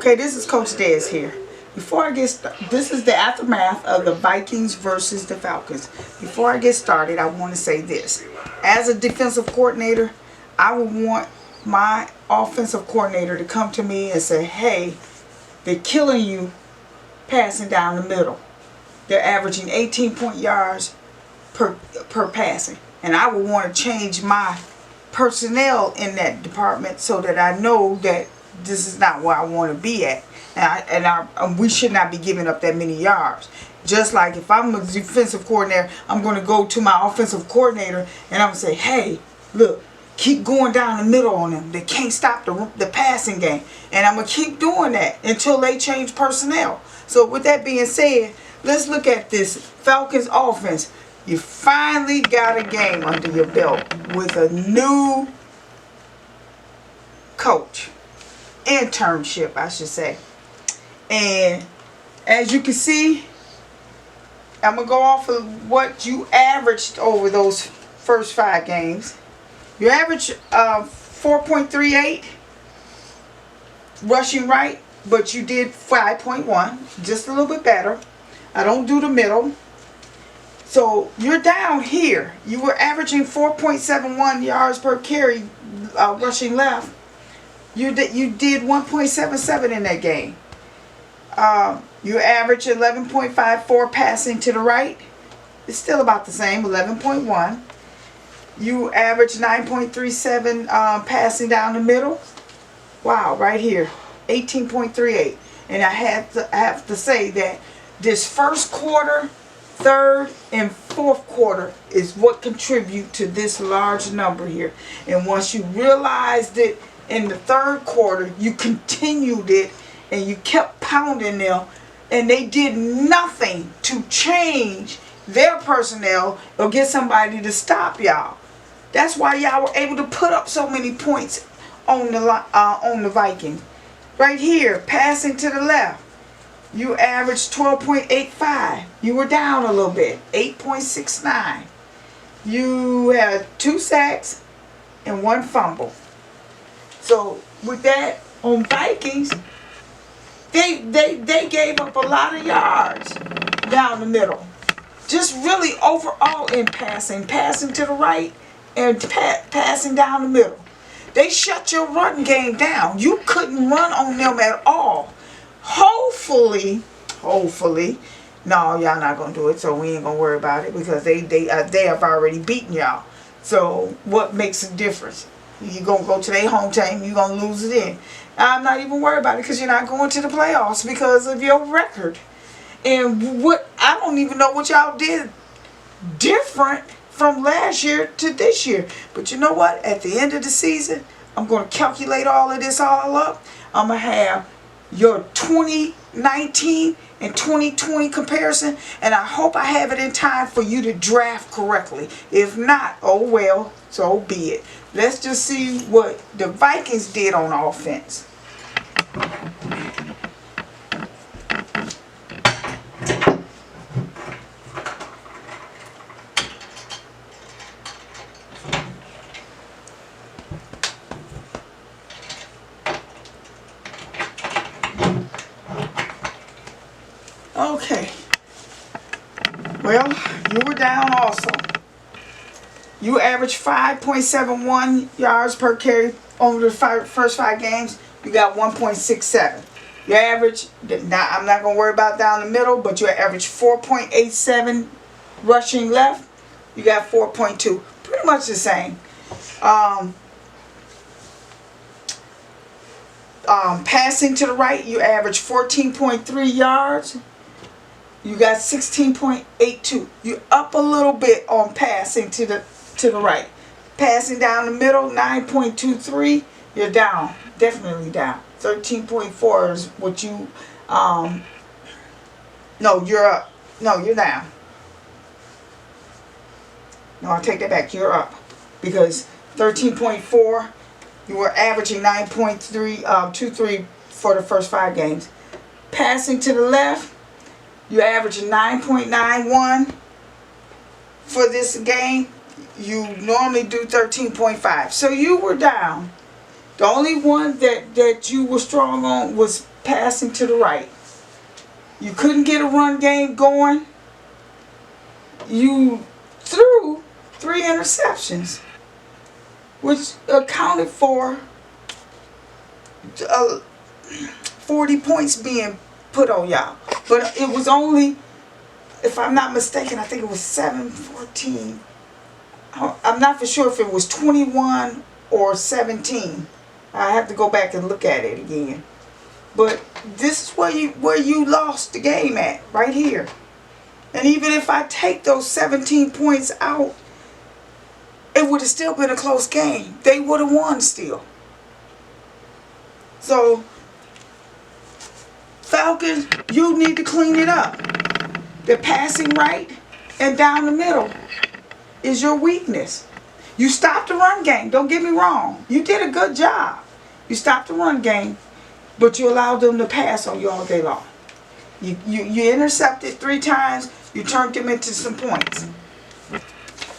Okay, this is Coach Dez here. Before I get started, this is the aftermath of the Vikings versus the Falcons. Before I get started, I want to say this. As a defensive coordinator, I would want my offensive coordinator to come to me and say, hey, they're killing you passing down the middle. They're averaging 18 yards per passing. And I would want to change my personnel in that department so that I know that this is not where I want to be at. And we should not be giving up that many yards. Just like if I'm a defensive coordinator, I'm going to go to my offensive coordinator and I'm going to say, hey, look, keep going down the middle on them. They can't stop the passing game. And I'm going to keep doing that until they change personnel. So with that being said, let's look at this Falcons offense. You finally got a game under your belt with a new coach. Internship, I should say. And as you can see, I'm going to go off of what you averaged over those first 5 games. You averaged 4.38 rushing right, but you did 5.1, just a little bit better. I don't do the middle. So you're down here. You were averaging 4.71 yards per carry rushing left. You did 1.77 in that game. You average 11.54 passing to the right. It's still about the same, 11.1. You average 9.37 passing down the middle. Wow, right here, 18.38. And I have to say that this first quarter, third and fourth quarter is what contribute to this large number here. And once you realized it in the third quarter, you continued it and you kept pounding them, and they did nothing to change their personnel or get somebody to stop y'all. That's why y'all were able to put up so many points on the Vikings. Right here, passing to the left, you averaged 12.85. You were down a little bit, 8.69. You had 2 sacks and 1 fumble. So with that, on Vikings, they gave up a lot of yards down the middle. Just really overall in passing to the right and passing down the middle. They shut your run game down. You couldn't run on them at all. Hopefully, no, y'all not gonna do it, so we ain't gonna worry about it because they have already beaten y'all. So what makes a difference? You're gonna go to their home team, you're gonna lose it in. I'm not even worried about it because you're not going to the playoffs because of your record. And what I don't even know what y'all did different from last year to this year. But you know what? At the end of the season, I'm going to calculate all of this all up. I'm going to have your 2019 and 2020 comparison, and I hope I have it in time for you to draft correctly. If not, oh well, so be it. Let's just see what the Vikings did on offense. Okay, well, you were down also. You averaged 5.71 yards per carry over the first 5 games. You got 1.67. Your average, now I'm not going to worry about down the middle, but your average 4.87 rushing left. You got 4.2. Pretty much the same. Passing to the right, you average 14.3 yards. You got 16.82. You're up a little bit on passing to the right. Passing down the middle, 9.23. You're down. Definitely down. 13.4 is what you no, you're up. No, you're down. No, I'll take that back. You're up. Because 13.4, you were averaging 9.23 for the first 5 games. Passing to the left, you averaging 9.91 for this game. You normally do 13.5. So you were down. The only one that you were strong on was passing to the right. You couldn't get a run game going. You threw 3 interceptions, which accounted for 40 points being put on y'all. But it was only, if I'm not mistaken, I think it was 7-14. I'm not for sure if it was 21 or 17. I have to go back and look at it again. But this is where you lost the game at, right here. And even if I take those 17 points out, it would have still been a close game. They would have won still. So, Falcons, you need to clean it up. The passing right and down the middle is your weakness. You stopped the run game. Don't get me wrong. You did a good job. You stopped the run game, but you allowed them to pass on you all day long. You intercepted 3 times. You turned them into some points.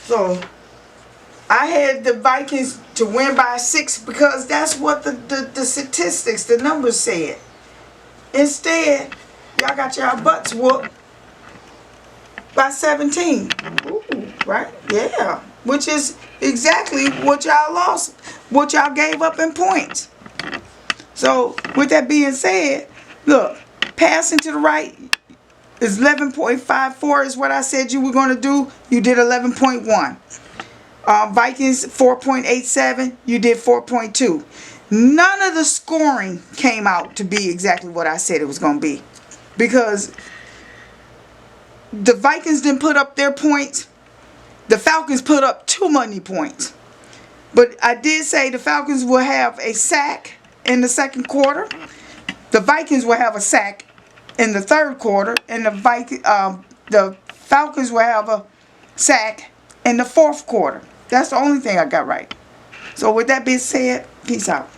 So, I had the Vikings to win by 6 because that's what the statistics, the numbers said. Instead, y'all got y'all butts whooped by 17. Ooh, right? Yeah. Which is exactly what y'all lost, what y'all gave up in points. So, with that being said, look, passing to the right is 11.54 is what I said you were going to do. You did 11.1. Vikings 4.87. You did 4.2. None of the scoring came out to be exactly what I said it was going to be. Because the Vikings didn't put up their points. The Falcons put up too many points. But I did say the Falcons will have a sack in the second quarter. The Vikings will have a sack in the third quarter. And the Falcons will have a sack in the fourth quarter. That's the only thing I got right. So with that being said, peace out.